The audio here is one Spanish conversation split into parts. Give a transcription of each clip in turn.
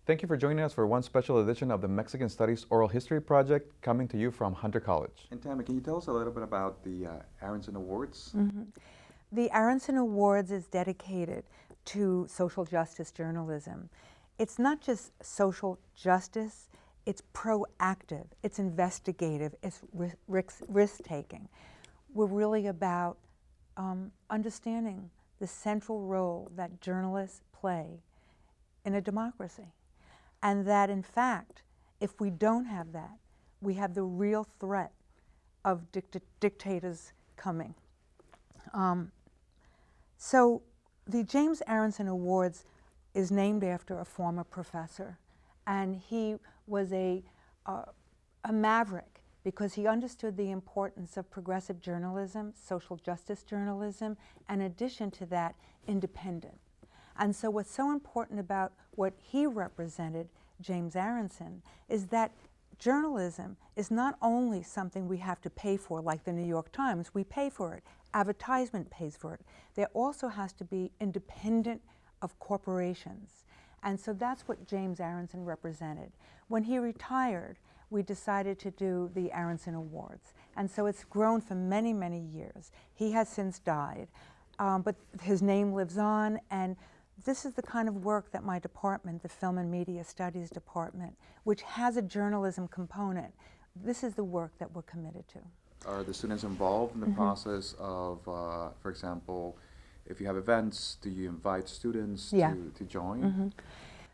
Thank you for joining us for one special edition of the Mexican Studies Oral History Project, coming to you from Hunter College. And Tammy, can you tell us a little bit about the Aronson Awards? The Aronson Awards is dedicated to social justice journalism. It's not just social justice, it's proactive, it's investigative, it's risk-taking. We're really about understanding the central role that journalists play in a democracy. And that, in fact, if we don't have that, we have the real threat of dictators coming. So the James Aronson Awards is named after a former professor, and he was a maverick because he understood the importance of progressive journalism, social justice journalism, and in addition to that, independent. And so what's so important about what he represented, James Aronson, is that journalism is not only something we have to pay for, like the New York Times, we pay for it, advertisement pays for it. There also has to be independent of corporations. And so that's what James Aronson represented. When he retired, we decided to do the Aronson Awards. And so it's grown for many, many years. He has since died, but his name lives on, and this is the kind of work that my department, the Film and Media Studies Department, which has a journalism component, this is the work that we're committed to. Are the students involved in the process of, for example, if you have events, do you invite students to join?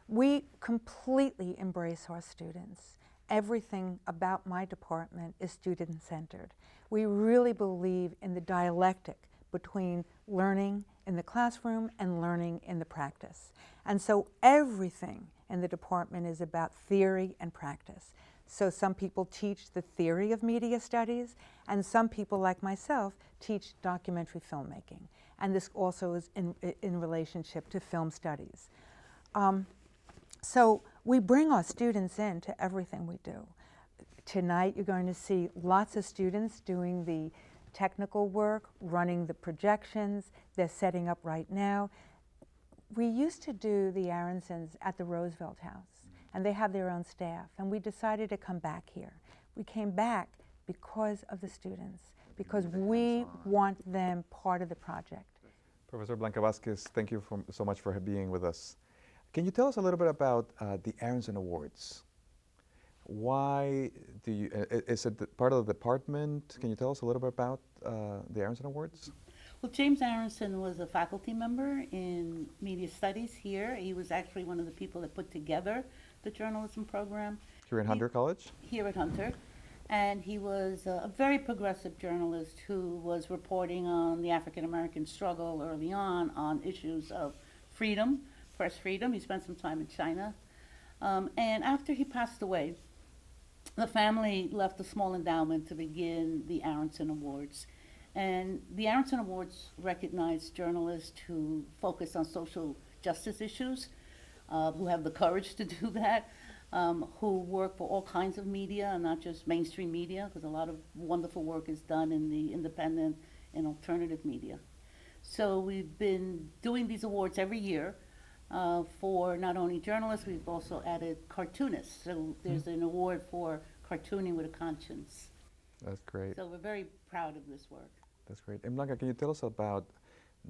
We completely embrace our students. Everything about my department is student-centered. We really believe in the dialectic between learning in the classroom and learning in the practice. And so everything in the department is about theory and practice. So some people teach the theory of media studies, and some people, like myself, teach documentary filmmaking. And this also is in relationship to film studies. So we bring our students in to everything we do. Tonight you're going to see lots of students doing the technical work, running the projections. They're setting up right now. We used to do the Aronsons at the Roosevelt House, and they have their own staff, and we decided to come back here. We came back because of the students, because we want them part of the project. Professor Blanca Vazquez, thank you so much for being with us. Can you tell us a little bit about the Aronson Awards? Why do you, is it part of the department? Can you tell us a little bit about the Aronson Awards? Well, James Aronson was a faculty member in media studies here. He was actually one of the people that put together the journalism program. Here at Hunter College? Here at Hunter. And he was a very progressive journalist who was reporting on the African-American struggle early on issues of freedom, press freedom. He spent some time in China. And after he passed away, the family left a small endowment to begin the Aronson Awards. And the Aronson Awards recognize journalists who focus on social justice issues, who have the courage to do that, who work for all kinds of media and not just mainstream media, because a lot of wonderful work is done in the independent and alternative media. So we've been doing these awards every year for not only journalists, we've also added cartoonists. So there's an award for cartooning with a conscience. That's great. So we're very proud of this work. That's great. And Blanca, can you tell us about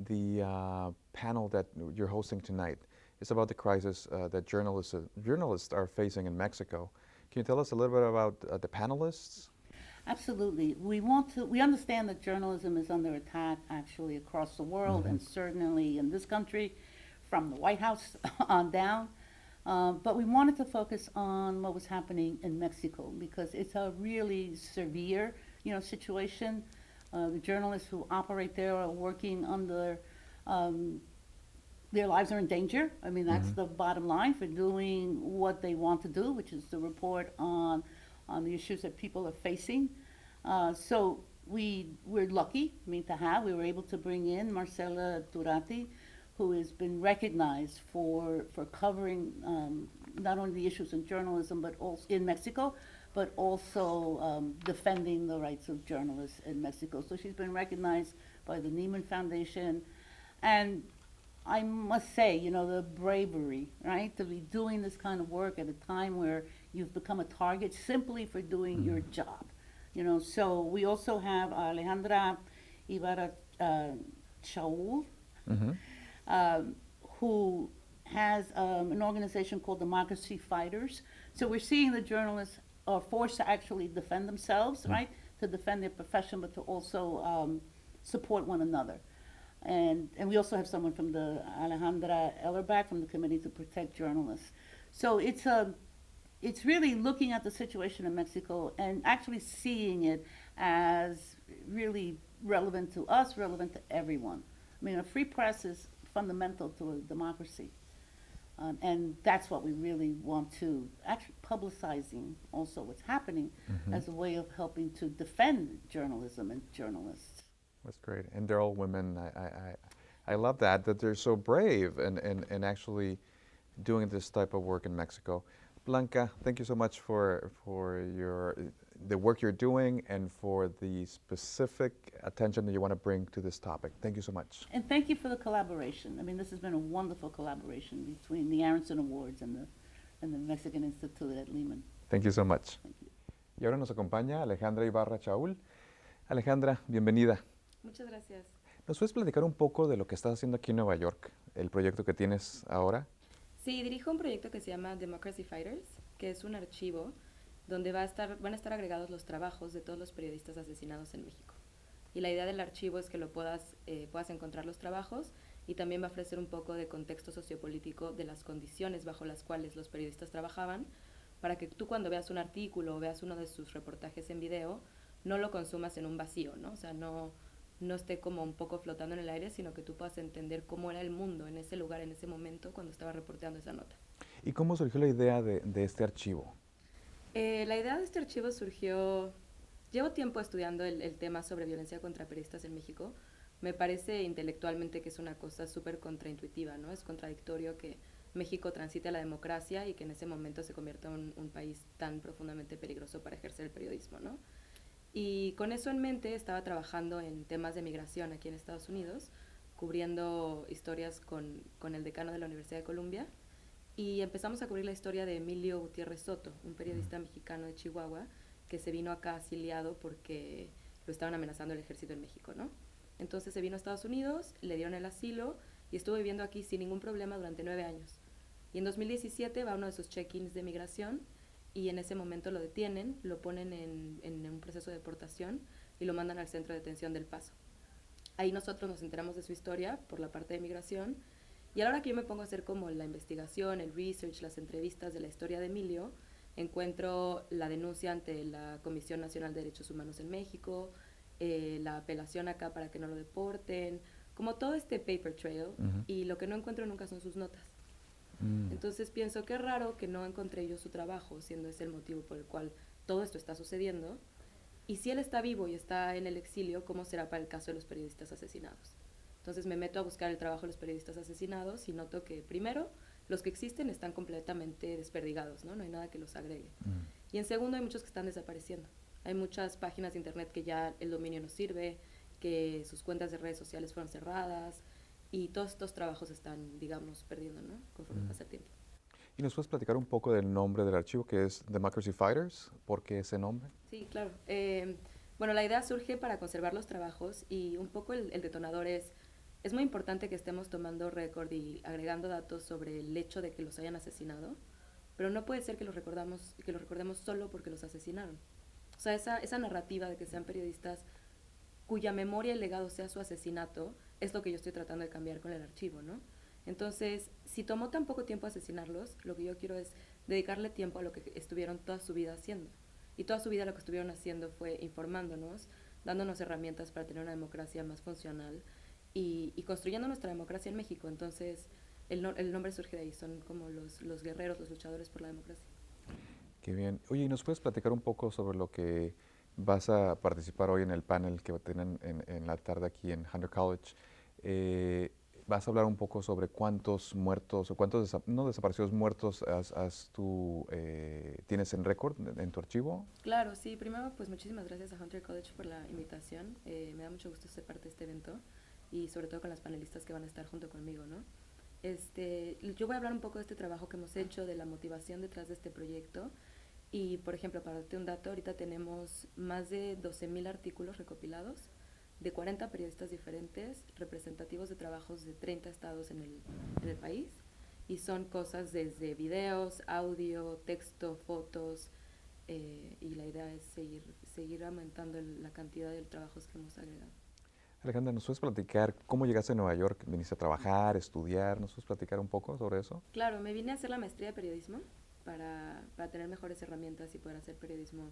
the panel that you're hosting tonight? It's about the crisis that journalists are facing in Mexico. Can you tell us a little bit about the panelists? Absolutely. We understand that journalism is under attack actually across the world and certainly in this country from the White House on down. But we wanted to focus on what was happening in Mexico because it's a really severe, situation. The journalists who operate there are working under, their lives are in danger. I mean, that's the bottom line for doing what they want to do, which is to report on the issues that people are facing. So we're lucky, we were able to bring in Marcela Turati, who has been recognized for covering not only the issues in journalism, but also in Mexico, but also defending the rights of journalists in Mexico. So she's been recognized by the Neiman Foundation, and I must say, you know, the bravery, right, to be doing this kind of work at a time where you've become a target simply for doing your job. You know, so we also have Alejandra Ibarra Shaul, who has an organization called Democracy Fighters. So we're seeing the journalists are forced to actually defend themselves, right, to defend their profession, but to also support one another. And we also have someone from the Alejandra Ellerbach from the Committee to Protect Journalists. So it's really looking at the situation in Mexico and actually seeing it as really relevant to us, relevant to everyone. I mean, a free press is fundamental to a democracy. And that's what we really want to, actually publicizing also what's happening as a way of helping to defend journalism and journalists. That's great. And they're all women. I love that they're so brave and actually doing this type of work in Mexico. Blanca, thank you so much for the work you're doing and for the specific attention that you want to bring to this topic. Thank you so much. And thank you for the collaboration. I mean, this has been a wonderful collaboration between the Aronson Awards and the Mexican Institute at Lehman. Thank you so much. Thank you. Y ahora nos acompaña Alejandra Ibarra Shaul. Alejandra, bienvenida. Muchas gracias. ¿Nos puedes platicar un poco de lo que estás haciendo aquí en Nueva York, el proyecto que tienes ahora? Sí, dirijo un proyecto que se llama Democracy Fighters, que es un archivo donde van a estar agregados los trabajos de todos los periodistas asesinados en México. Y la idea del archivo es que puedas encontrar los trabajos y también va a ofrecer un poco de contexto sociopolítico de las condiciones bajo las cuales los periodistas trabajaban, para que tú cuando veas un artículo o veas uno de sus reportajes en video, no lo consumas en un vacío, ¿no? O sea, no esté como un poco flotando en el aire, sino que tú puedas entender cómo era el mundo en ese lugar, en ese momento, cuando estaba reporteando esa nota. ¿Y cómo surgió la idea de este archivo? La idea de este archivo surgió... Llevo tiempo estudiando el tema sobre violencia contra periodistas en México. Me parece intelectualmente que es una cosa súper contraintuitiva, ¿no? Es contradictorio que México transite a la democracia y que en ese momento se convierta en un país tan profundamente peligroso para ejercer el periodismo, ¿no? Y con eso en mente estaba trabajando en temas de migración aquí en Estados Unidos, cubriendo historias con el decano de la Universidad de Columbia, y empezamos a cubrir la historia de Emilio Gutiérrez Soto, un periodista mexicano de Chihuahua, que se vino acá asiliado porque lo estaban amenazando el ejército en México, ¿no? Entonces se vino a Estados Unidos, le dieron el asilo y estuvo viviendo aquí sin ningún problema durante 9 años. Y en 2017 va a uno de sus check-ins de migración y en ese momento lo detienen, lo ponen en un proceso de deportación y lo mandan al centro de detención del Paso. Ahí nosotros nos enteramos de su historia por la parte de migración y a la hora que yo me pongo a hacer como la investigación, el research, las entrevistas de la historia de Emilio, encuentro la denuncia ante la Comisión Nacional de Derechos Humanos en México, la apelación acá para que no lo deporten, como todo este paper trail, y lo que no encuentro nunca son sus notas. Entonces pienso que es raro que no encontré yo su trabajo, siendo ese el motivo por el cual todo esto está sucediendo. Y si él está vivo y está en el exilio, ¿cómo será para el caso de los periodistas asesinados? Entonces me meto a buscar el trabajo de los periodistas asesinados y noto que, primero, los que existen están completamente desperdigados, ¿no? No hay nada que los agregue. Y en segundo, hay muchos que están desapareciendo. Hay muchas páginas de internet que ya el dominio no sirve, que sus cuentas de redes sociales fueron cerradas, y todos estos trabajos están, digamos, perdiendo, ¿no? Conforme pasa el tiempo. ¿Y nos puedes platicar un poco del nombre del archivo, que es Democracy Fighters? ¿Por qué ese nombre? Sí, claro. Bueno, la idea surge para conservar los trabajos y un poco el detonador es muy importante que estemos tomando récord y agregando datos sobre el hecho de que los hayan asesinado, pero no puede ser que los recordemos solo porque los asesinaron. O sea, esa narrativa de que sean periodistas cuya memoria y legado sea su asesinato es lo que yo estoy tratando de cambiar con el archivo, ¿no? Entonces, si tomó tan poco tiempo asesinarlos, lo que yo quiero es dedicarle tiempo a lo que estuvieron toda su vida haciendo. Y toda su vida lo que estuvieron haciendo fue informándonos, dándonos herramientas para tener una democracia más funcional y construyendo nuestra democracia en México. Entonces, el nombre surge de ahí, son como los guerreros, los luchadores por la democracia. Qué bien. Oye, ¿y nos puedes platicar un poco sobre lo que vas a participar hoy en el panel que tienen en la tarde aquí en Hunter College? vas a hablar un poco sobre cuántos muertos o cuántos no desaparecidos muertos tienes en récord en tu archivo. Claro, sí, primero pues muchísimas gracias a Hunter College por la invitación. Me da mucho gusto ser parte de este evento y sobre todo con las panelistas que van a estar junto conmigo, ¿no? Yo voy a hablar un poco de este trabajo que hemos hecho, de la motivación detrás de este proyecto. Y, por ejemplo, para darte un dato, ahorita tenemos más de 12.000 artículos recopilados de 40 periodistas diferentes, representativos de trabajos de 30 estados en el país. Y son cosas desde videos, audio, texto, fotos. Y la idea es seguir aumentando la cantidad de trabajos que hemos agregado. Alejandra, ¿nos puedes platicar cómo llegaste a Nueva York? ¿Viniste a trabajar, estudiar? ¿Nos puedes platicar un poco sobre eso? Claro, me vine a hacer la maestría de periodismo para tener mejores herramientas y poder hacer periodismo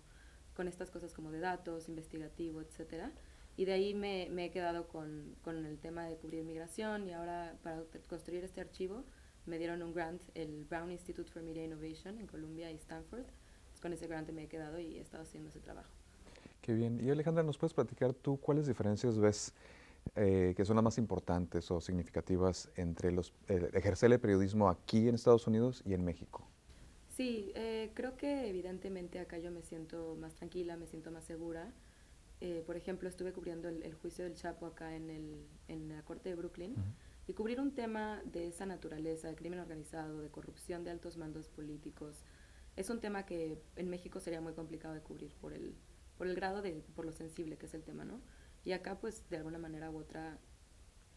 con estas cosas como de datos, investigativo, etcétera. Y de ahí me he quedado con el tema de cubrir migración y ahora para construir este archivo me dieron un grant, el Brown Institute for Media Innovation en Columbia y Stanford. Entonces, con ese grant me he quedado y he estado haciendo ese trabajo. Qué bien. Y Alejandra, ¿nos puedes platicar tú cuáles diferencias ves que son las más importantes o significativas entre ejercer el periodismo aquí en Estados Unidos y en México? Sí, creo que evidentemente acá yo me siento más tranquila, me siento más segura. Por ejemplo, estuve cubriendo el juicio del Chapo acá en la corte de Brooklyn. Y cubrir un tema de esa naturaleza, de crimen organizado, de corrupción de altos mandos políticos, es un tema que en México sería muy complicado de cubrir por el grado por lo sensible que es el tema, ¿no? Y acá, pues, de alguna manera u otra,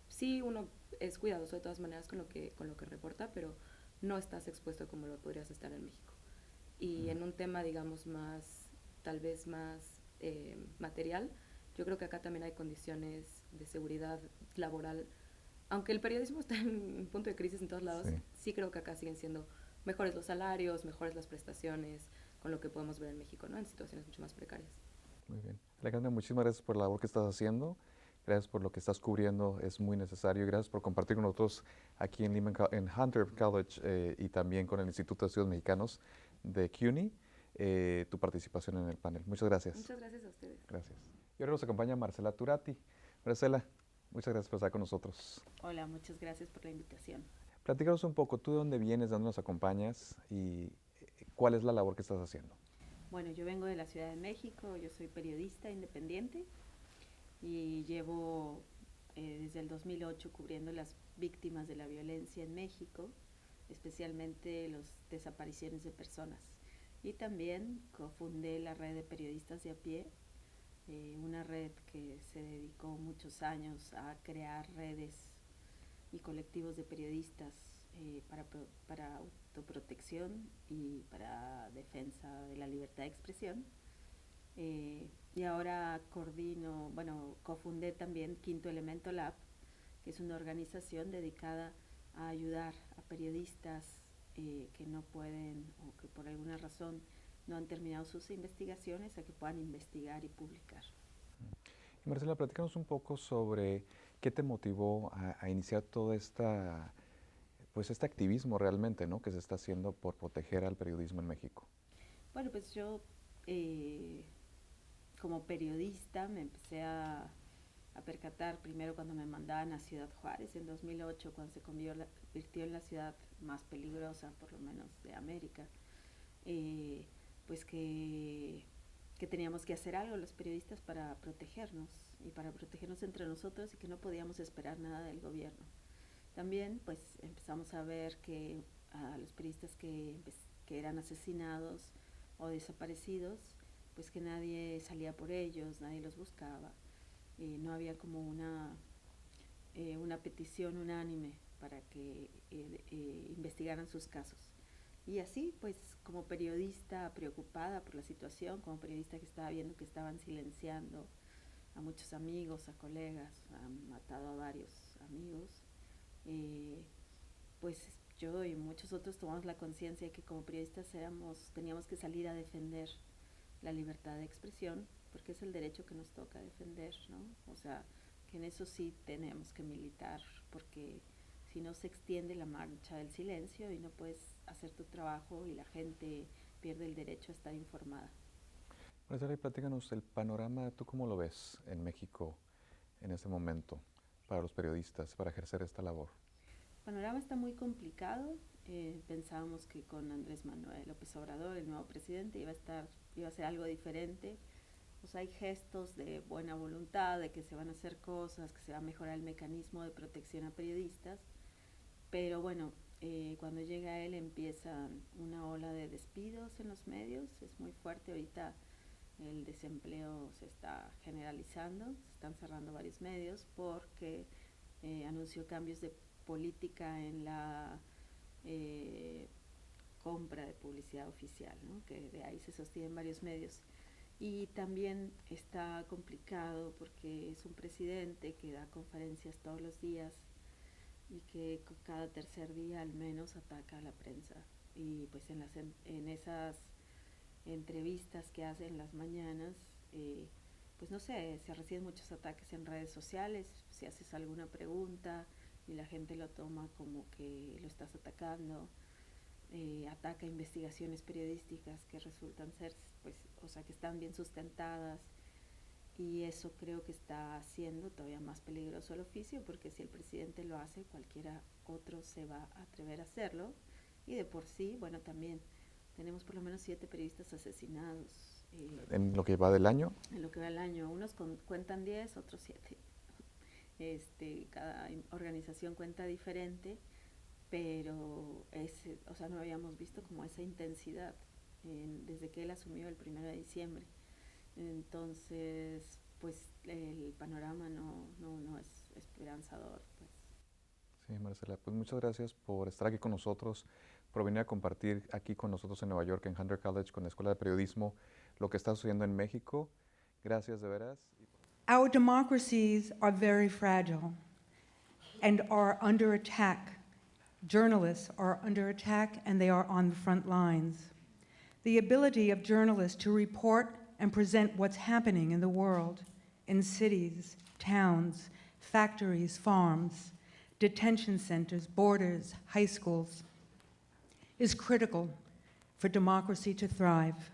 sí uno es cuidadoso de todas maneras con lo que reporta, pero no estás expuesto como lo podrías estar en México. Y en un tema, digamos, tal vez más material, yo creo que acá también hay condiciones de seguridad laboral. Aunque el periodismo está en un punto de crisis en todos lados, Sí. sí creo que acá siguen siendo mejores los salarios, mejores las prestaciones, con lo que podemos ver en México, ¿no? En situaciones mucho más precarias. Muy bien. Alejandra, muchísimas gracias por la labor que estás haciendo. Gracias por lo que estás cubriendo, es muy necesario. Gracias por compartir con nosotros aquí en Hunter College y también con el Instituto de Estudios Mexicanos de CUNY, tu participación en el panel. Muchas gracias. Muchas gracias a ustedes. Gracias. Y ahora nos acompaña Marcela Turati. Marcela, muchas gracias por estar con nosotros. Hola, muchas gracias por la invitación. Platícanos un poco, tú de dónde vienes, de dónde nos acompañas y cuál es la labor que estás haciendo. Bueno, yo vengo de la Ciudad de México, yo soy periodista independiente y llevo desde el 2008 cubriendo las víctimas de la violencia en México, especialmente las desapariciones de personas. Y también cofundé la red de periodistas de a pie, una red que se dedicó muchos años a crear redes y colectivos de periodistas para autoprotección y para defensa de la libertad de expresión. Y ahora cofundé también Quinto Elemento Lab, que es una organización dedicada a ayudar a periodistas que no pueden o que por alguna razón no han terminado sus investigaciones a que puedan investigar y publicar. Y Marcela, platícanos un poco sobre qué te motivó a iniciar todo pues este activismo realmente, ¿no? Que se está haciendo por proteger al periodismo en México. Bueno, pues yo como periodista me empecé a percatar primero cuando me mandaban a Ciudad Juárez en 2008, cuando se convirtió en la ciudad más peligrosa, por lo menos de América, pues que teníamos que hacer algo los periodistas para protegernos y para protegernos entre nosotros y que no podíamos esperar nada del gobierno. También pues empezamos a ver que a los periodistas que eran asesinados o desaparecidos, pues que nadie salía por ellos, nadie los buscaba. No había como una petición unánime para que investigaran sus casos. Y así, pues, como periodista preocupada por la situación, como periodista que estaba viendo que estaban silenciando a muchos amigos, a colegas, han matado a varios amigos, pues yo y muchos otros tomamos la conciencia de que como periodistas teníamos que salir a defender la libertad de expresión, porque es el derecho que nos toca defender, ¿no? O sea, que en eso sí tenemos que militar, porque si no se extiende la marcha del silencio y no puedes hacer tu trabajo y la gente pierde el derecho a estar informada. Marcela, y platícanos el panorama, ¿tú cómo lo ves en México en este momento? para los periodistas para ejercer esta labor? El panorama está muy complicado. Pensábamos que con Andrés Manuel López Obrador, el nuevo presidente, iba a ser algo diferente. Pues hay gestos de buena voluntad, de que se van a hacer cosas, que se va a mejorar el mecanismo de protección a periodistas, pero bueno, cuando llega él empieza una ola de despidos en los medios, es muy fuerte. Ahorita el desempleo se está generalizando, se están cerrando varios medios porque anunció cambios de política en la compra de publicidad oficial, ¿no? Que de ahí se sostienen varios medios. Y también está complicado porque es un presidente que da conferencias todos los días y que cada tercer día al menos ataca a la prensa. Y pues en esas entrevistas que hace en las mañanas, pues no sé, se reciben muchos ataques en redes sociales, si haces alguna pregunta y la gente lo toma como que lo estás atacando. Ataca investigaciones periodísticas que resultan ser, pues, o sea, que están bien sustentadas, y eso creo que está haciendo todavía más peligroso el oficio, porque si el presidente lo hace, cualquiera otro se va a atrever a hacerlo, y de por sí, bueno, también tenemos por lo menos 7 periodistas asesinados. ¿En lo que va del año? En lo que va del año, unos cuentan 10, otros 7. Cada organización cuenta diferente, pero o sea, no habíamos visto como esa intensidad desde que él asumió el 1 de diciembre. Entonces, pues el panorama no es esperanzador, pues. Sí, Marcela, pues muchas gracias por estar aquí con nosotros, por venir a compartir aquí con nosotros en Nueva York, en Hunter College, con la Escuela de Periodismo, lo que está sucediendo en México. Gracias de veras. Our democracies are very fragile and are under attack. Journalists are under attack and they are on the front lines. The ability of journalists to report and present what's happening in the world, in cities, towns, factories, farms, detention centers, borders, high schools, is critical for democracy to thrive.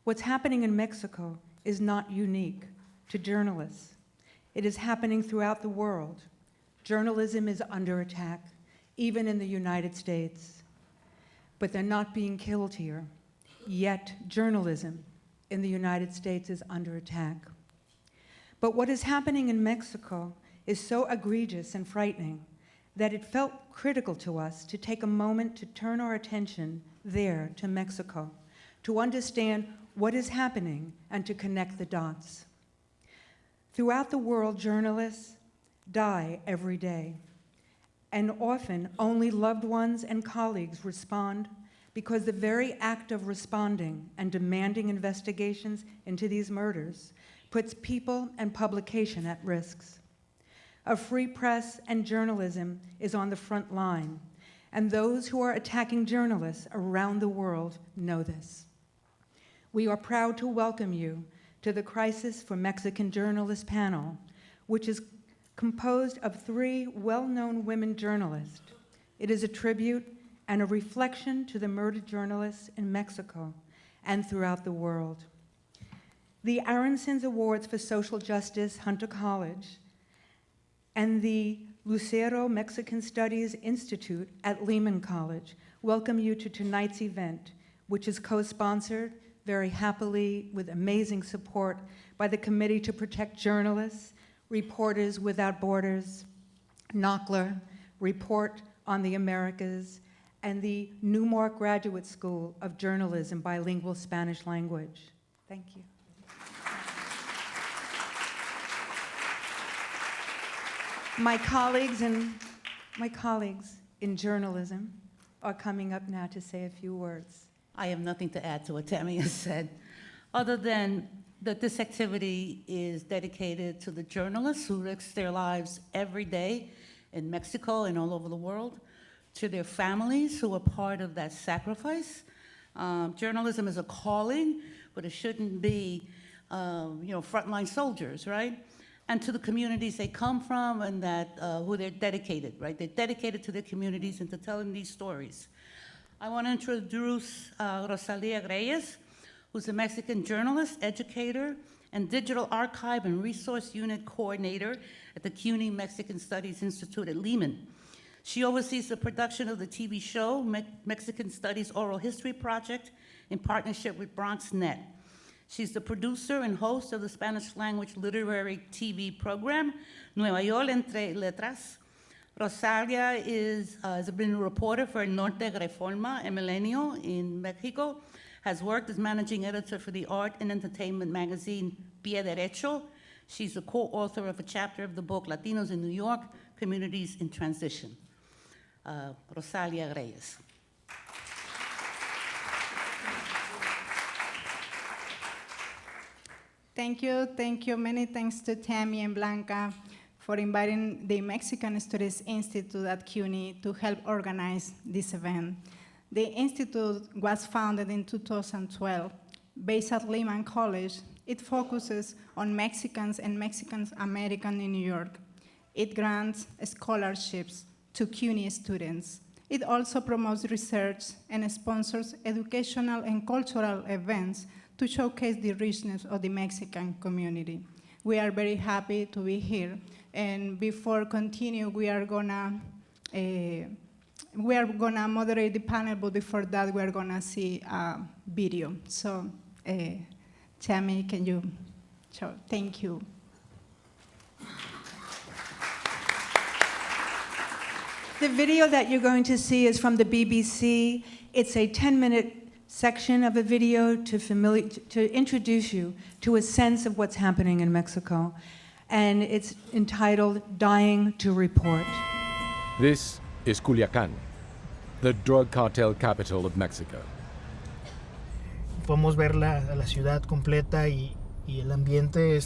What's happening in Mexico is not unique to journalists. It is happening throughout the world. Journalism is under attack, even in the United States. But they're not being killed here. Yet journalism in the United States is under attack. But what is happening in Mexico is so egregious and frightening that it felt critical to us to take a moment to turn our attention there to Mexico, to understand what is happening and to connect the dots. Throughout the world, journalists die every day, and often only loved ones and colleagues respond because the very act of responding and demanding investigations into these murders puts people and publication at risks. A free press and journalism is on the front line, and those who are attacking journalists around the world know this. We are proud to welcome you to the Crisis for Mexican Journalists panel, which is composed of 3 well-known women journalists. It is a tribute and a reflection to the murdered journalists in Mexico and throughout the world. The Aronsons Awards for Social Justice, Hunter College, and the Lucero Mexican Studies Institute at Lehman College welcome you to tonight's event, which is co-sponsored very happily with amazing support by the Committee to Protect Journalists, Reporters Without Borders, NOCLR, Report on the Americas, and the Newmark Graduate School of Journalism, Bilingual Spanish Language. Thank you. My colleagues in journalism are coming up now to say a few words. I have nothing to add to what Tammy has said, other than that this activity is dedicated to the journalists who risk their lives every day in Mexico and all over the world, to their families who are part of that sacrifice. Journalism is a calling, but it shouldn't be, frontline soldiers, right? And to the communities they come from and that who they're dedicated, right? They're dedicated to their communities and to telling these stories. I want to introduce Rosalia Reyes, who's a Mexican journalist, educator, and digital archive and resource unit coordinator at the CUNY Mexican Studies Institute at Lehman. She oversees the production of the TV show Mexican Studies Oral History Project in partnership with BronxNet. She's the producer and host of the Spanish language literary TV program Nueva York Entre Letras. Rosalia has been a reporter for Norte Reforma and Milenio in Mexico, has worked as managing editor for the art and entertainment magazine Pie Derecho. She's a co-author of a chapter of the book Latinos in New York, Communities in Transition. Rosalia Reyes. Thank you. Many thanks to Tammy and Blanca for inviting the Mexican Studies Institute at CUNY to help organize this event. The institute was founded in 2012. Based at Lehman College, it focuses on Mexicans and Mexican Americans in New York. It grants scholarships to CUNY students. It also promotes research and sponsors educational and cultural events to showcase the richness of the Mexican community. We are very happy to be here. And before continue, we are gonna moderate the panel, but before that, we are gonna see a video. So, Tammy, can you show? Thank you. The video that you're going to see is from the BBC. It's a 10-minute section of a video to introduce you to a sense of what's happening in Mexico. And it's entitled Dying to Report. This is Culiacán, the drug cartel capital of Mexico. Podemos ver la ciudad completa y el ambiente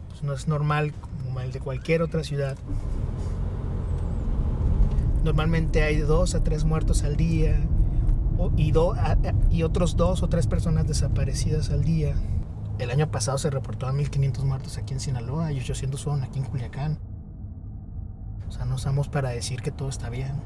pues no es normal como el de cualquier otra ciudad. Normalmente hay 2 a 3 muertos al día y otros 2 o 3 personas desaparecidas al día. El año pasado se reportaban 1,500 muertos aquí en Sinaloa y 800 fueron aquí en Culiacán. O sea, no estamos para decir que todo está bien.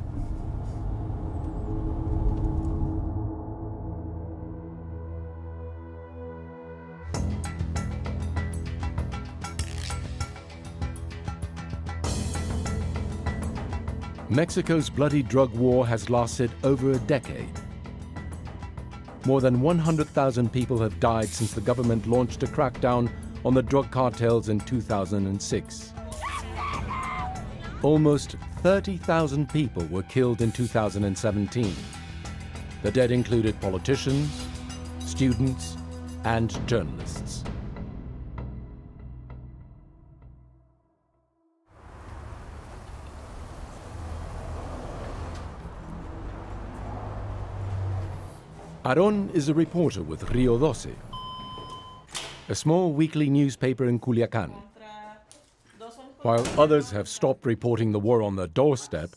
Mexico's bloody drug war has lasted over a decade. More than 100,000 people have died since the government launched a crackdown on the drug cartels in 2006. Almost 30,000 people were killed in 2017. The dead included politicians, students, and journalists. Aron is a reporter with Rio 12, a small weekly newspaper in Culiacán. While others have stopped reporting the war on their doorstep,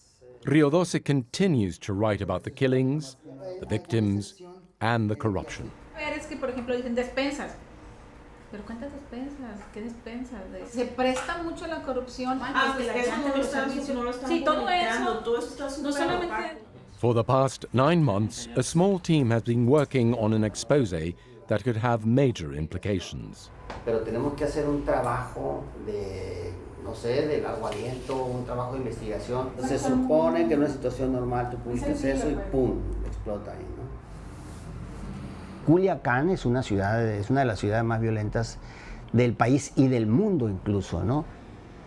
Rio 12 continues to write about the killings, the victims, and the corruption. Es que, por ejemplo, dicen despensas. Pero ¿cuántas despensas? ¿Qué despensas? Se presta mucho la corrupción. Pues que eso no lo están Sí, todo eso. Todo eso está súper No solamente... For the past 9 months, a small team has been working on an expose that could have major implications. Pero tenemos que hacer un trabajo de, no sé, de largo aliento, un trabajo de investigación. Se supone que en una situación normal tú pudiste hacer eso y ¡pum! Explota ahí, ¿no? Culiacán es una de las ciudades más violentas del país y del mundo incluso, ¿no?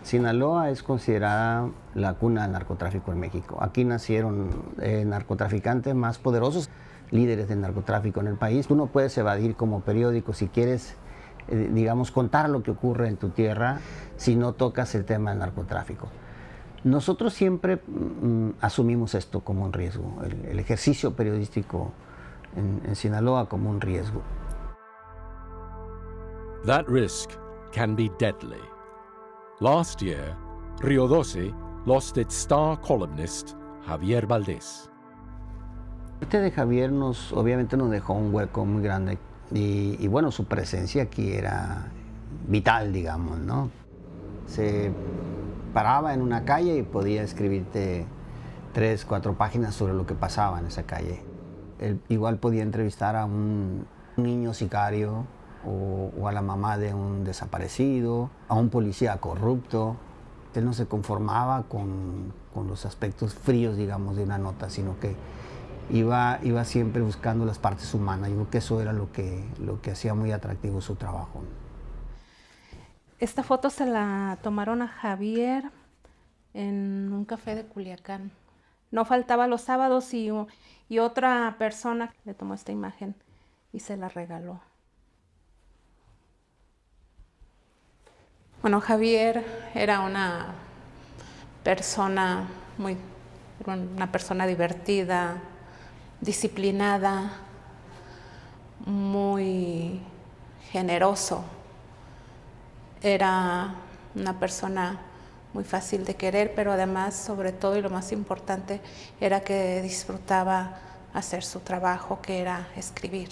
Sinaloa es considerada la cuna del narcotráfico en México. Aquí nacieron narcotraficantes más poderosos, líderes del narcotráfico en el país. Tú no puedes evadir como periódico si quieres, digamos, contar lo que ocurre en tu tierra si no tocas el tema del narcotráfico. Nosotros siempre asumimos esto como un riesgo, el ejercicio periodístico en Sinaloa como un riesgo. That risk can be deadly. Last year, Rio 12 lost its star columnist, Javier Valdés. La muerte de Javier obviamente nos dejó un hueco muy grande y bueno, su presencia aquí era vital, digamos, ¿no? Se paraba en una calle y podía escribirte 3, 4 páginas sobre lo que pasaba en esa calle. Él igual podía entrevistar a un un niño sicario o a la mamá de un desaparecido, a un policía corrupto. Él no se conformaba con los aspectos fríos, digamos, de una nota, sino que iba siempre buscando las partes humanas. Yo creo que eso era lo que hacía muy atractivo su trabajo. Esta foto se la tomaron a Javier en un café de Culiacán. No faltaba los sábados y otra persona le tomó esta imagen y se la regaló. Bueno, Javier era una persona divertida, disciplinada, muy generoso. Era una persona muy fácil de querer, pero además, sobre todo y lo más importante, era que disfrutaba hacer su trabajo, que era escribir.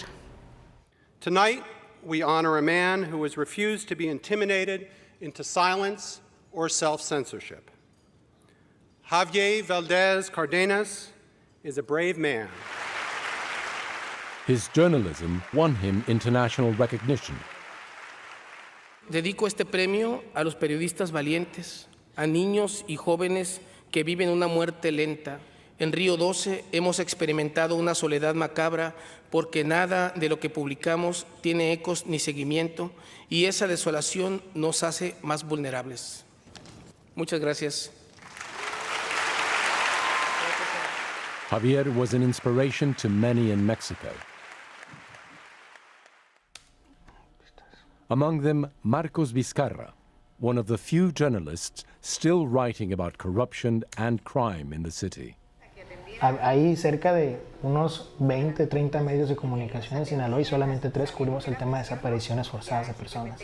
Tonight, we honor a man who has refused to be intimidated into silence or self-censorship. Javier Valdez Cardenas is a brave man. His journalism won him international recognition. Dedico este premio a los periodistas valientes, a niños y jóvenes que viven una muerte lenta. En Río 12 hemos experimentado una soledad macabra porque nada de lo que publicamos tiene ecos ni seguimiento y esa desolación nos hace más vulnerables. Muchas gracias. Javier was an inspiration to many in Mexico. Among them, Marcos Vizcarra, one of the few journalists still writing about corruption and crime in the city. Hay cerca de unos 20, 30 medios de comunicación en Sinaloa y solamente 3 cubrimos el tema de desapariciones forzadas de personas.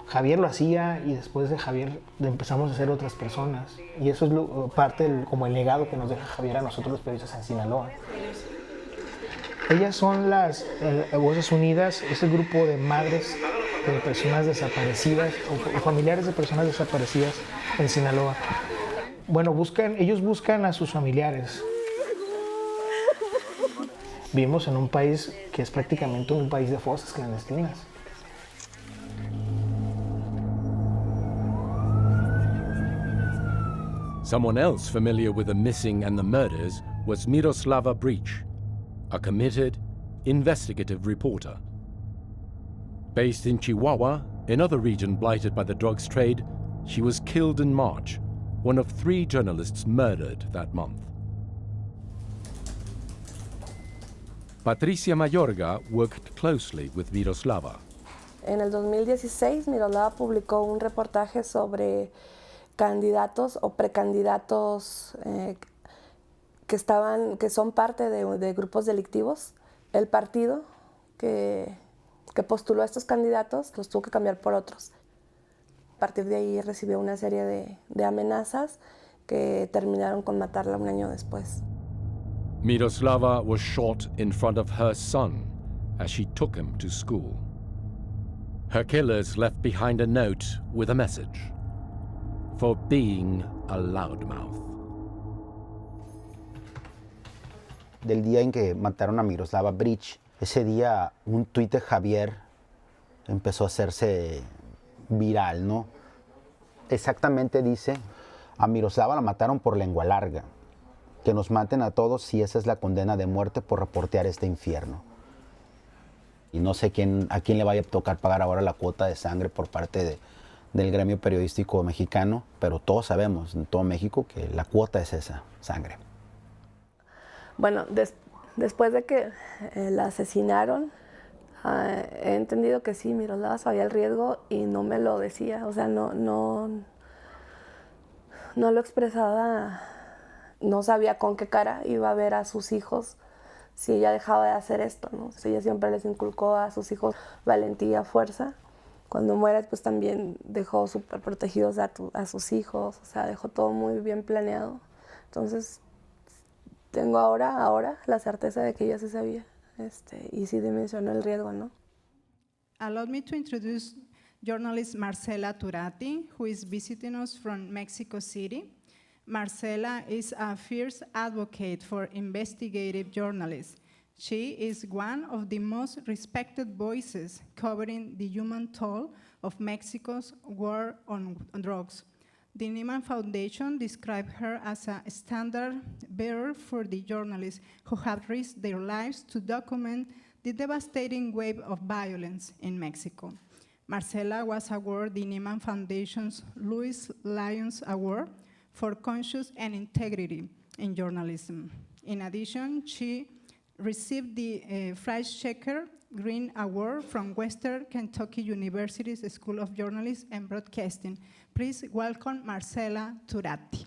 Javier lo hacía y después de Javier empezamos a hacer otras personas. Y eso es parte como el legado que nos deja Javier a nosotros los periodistas en Sinaloa. Ellas son las Voces Unidas, es el grupo de madres de personas desaparecidas o familiares de personas desaparecidas en Sinaloa. Bueno, ellos buscan a sus familiares. Vivimos en un país que es prácticamente un país de fosas clandestinas. Someone else familiar with the missing and the murders was Miroslava Breach, a committed, investigative reporter. Based in Chihuahua, another region blighted by the drugs trade, she was killed in March, one of 3 journalists murdered that month. Patricia Mayorga worked closely with Miroslava. En el 2016, Miroslava publicó un reportaje sobre candidatos o precandidatos que son parte de grupos delictivos. El partido que postuló a estos candidatos los tuvo que cambiar por otros. A partir de ahí recibió una serie de amenazas que terminaron con matarla un año después. Miroslava was shot in front of her son as she took him to school. Her killers left behind a note with a message: for being a loudmouth. Del día en que mataron a Miroslava Breach, ese día un tuit de Javier empezó a hacerse viral, ¿no? Exactamente dice: a Miroslava la mataron por lengua larga. Que nos maten a todos si esa es la condena de muerte por reportear este infierno. Y no sé a quién le vaya a tocar pagar ahora la cuota de sangre por parte del gremio periodístico mexicano, pero todos sabemos en todo México que la cuota es esa, sangre. Bueno, después de que la asesinaron, he entendido que sí, Miroslava sabía el riesgo y no me lo decía, o sea, no lo expresaba. No sabía con qué cara iba a ver a sus hijos si ella dejaba de hacer esto, ¿no? Ella siempre les inculcó a sus hijos valentía, fuerza. Cuando muere, pues también dejó súper protegidos a sus hijos, o sea, dejó todo muy bien planeado. Entonces, tengo ahora la certeza de que ella sí sabía y sí dimensionó el riesgo, ¿no? Allow me to introduce journalist Marcela Turati, who is visiting us from Mexico City. Marcela is a fierce advocate for investigative journalists. She is one of the most respected voices covering the human toll of Mexico's war on drugs. The Nieman Foundation described her as a standard bearer for the journalists who have risked their lives to document the devastating wave of violence in Mexico. Marcela was awarded the Nieman Foundation's Louis Lyons Award for Conscience and Integrity in Journalism. In addition, she received the Fleischhacker Green Award from Western Kentucky University's School of Journalism and Broadcasting. Please welcome Marcela Turati.